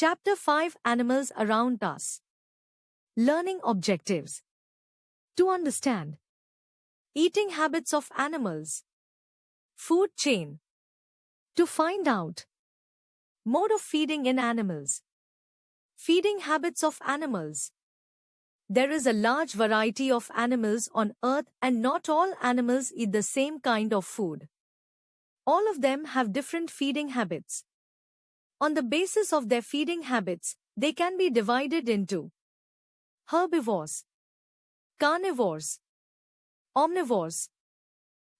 Chapter 5 Animals Around Us. Learning Objectives. To understand eating habits of animals. Food chain. To find out mode of feeding in animals. Feeding habits of animals. There is a large variety of animals on Earth and not all animals eat the same kind of food. All of them have different feeding habits. On the basis of their feeding habits, they can be divided into herbivores, carnivores, omnivores,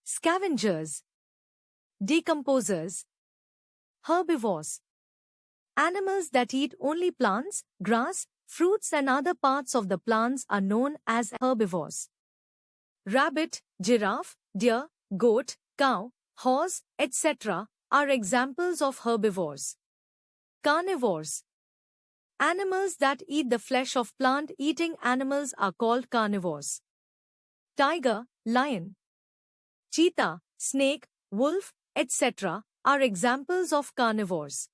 scavengers, decomposers. Herbivores. Animals that eat only plants, grass, fruits and other parts of the plants are known as herbivores. Rabbit, giraffe, deer, goat, cow, horse, etc. are examples of herbivores. Carnivores. Animals that eat the flesh of plant-eating animals are called carnivores. Tiger, lion, cheetah, snake, wolf, etc. are examples of carnivores.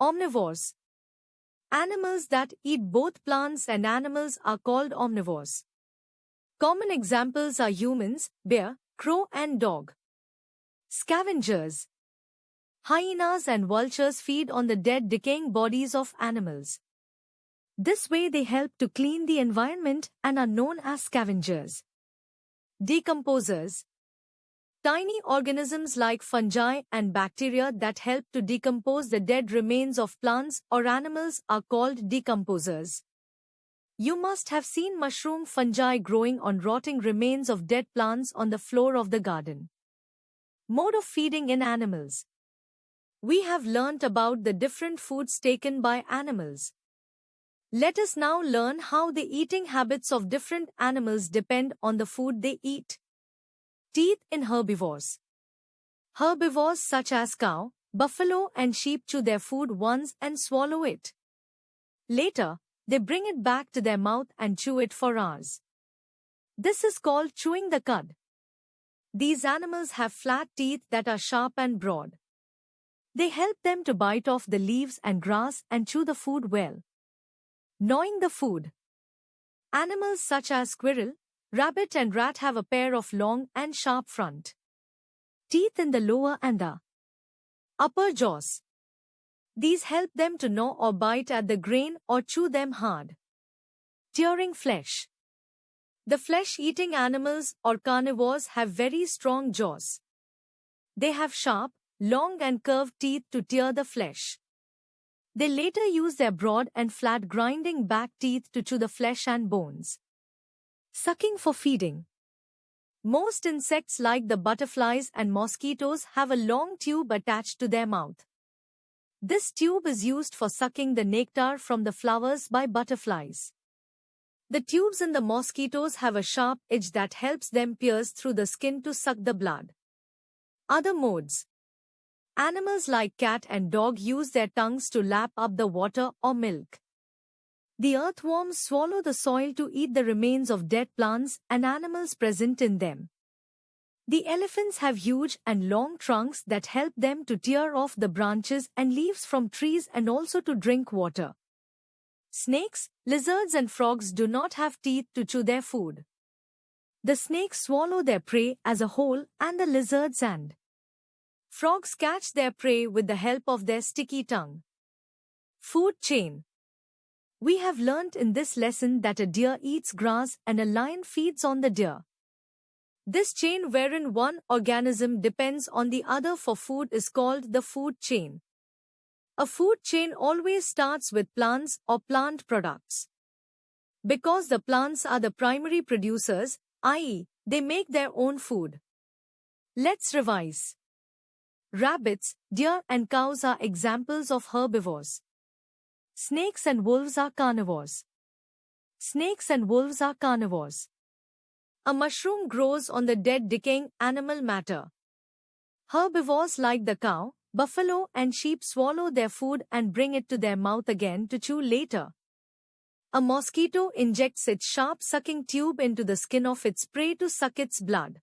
Omnivores. Animals that eat both plants and animals are called omnivores. Common examples are humans, bear, crow and dog. Scavengers. Hyenas and vultures feed on the dead, decaying bodies of animals. This way they help to clean the environment and are known as scavengers. Decomposers. Tiny organisms like fungi and bacteria that help to decompose the dead remains of plants or animals are called decomposers. You must have seen mushroom fungi growing on rotting remains of dead plants on the floor of the garden. Mode of feeding in animals. We have learnt about the different foods taken by animals. Let us now learn how the eating habits of different animals depend on the food they eat. Teeth in herbivores. Herbivores such as cow, buffalo and sheep chew their food once and swallow it. Later, they bring it back to their mouth and chew it for hours. This is called chewing the cud. These animals have flat teeth that are sharp and broad. They help them to bite off the leaves and grass and chew the food well. Gnawing the food. Animals such as squirrel, rabbit and rat have a pair of long and sharp front teeth in the lower and the upper jaws. These help them to gnaw or bite at the grain or chew them hard. Tearing flesh. The flesh-eating animals or carnivores have very strong jaws. They have sharp, long and curved teeth to tear the flesh. They later use their broad and flat grinding back teeth to chew the flesh and bones. Sucking for feeding. Most insects like the butterflies and mosquitoes have a long tube attached to their mouth. This tube is used for sucking the nectar from the flowers by butterflies. The tubes in the mosquitoes have a sharp edge that helps them pierce through the skin to suck the blood. Other modes. Animals like cat and dog use their tongues to lap up the water or milk. The earthworms swallow the soil to eat the remains of dead plants and animals present in them. The elephants have huge and long trunks that help them to tear off the branches and leaves from trees and also to drink water. Snakes, lizards and frogs do not have teeth to chew their food. The snakes swallow their prey as a whole and the lizards and frogs catch their prey with the help of their sticky tongue. Food chain. We have learnt in this lesson that a deer eats grass and a lion feeds on the deer. This chain wherein one organism depends on the other for food is called the food chain. A food chain always starts with plants or plant products. Because the plants are the primary producers, i.e., they make their own food. Let's revise. Rabbits, deer and cows are examples of herbivores. Snakes and wolves are carnivores. Snakes and wolves are carnivores. A mushroom grows on the dead decaying animal matter. Herbivores like the cow, buffalo and sheep swallow their food and bring it to their mouth again to chew later. A mosquito injects its sharp sucking tube into the skin of its prey to suck its blood.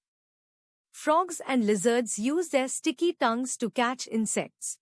Frogs and lizards use their sticky tongues to catch insects.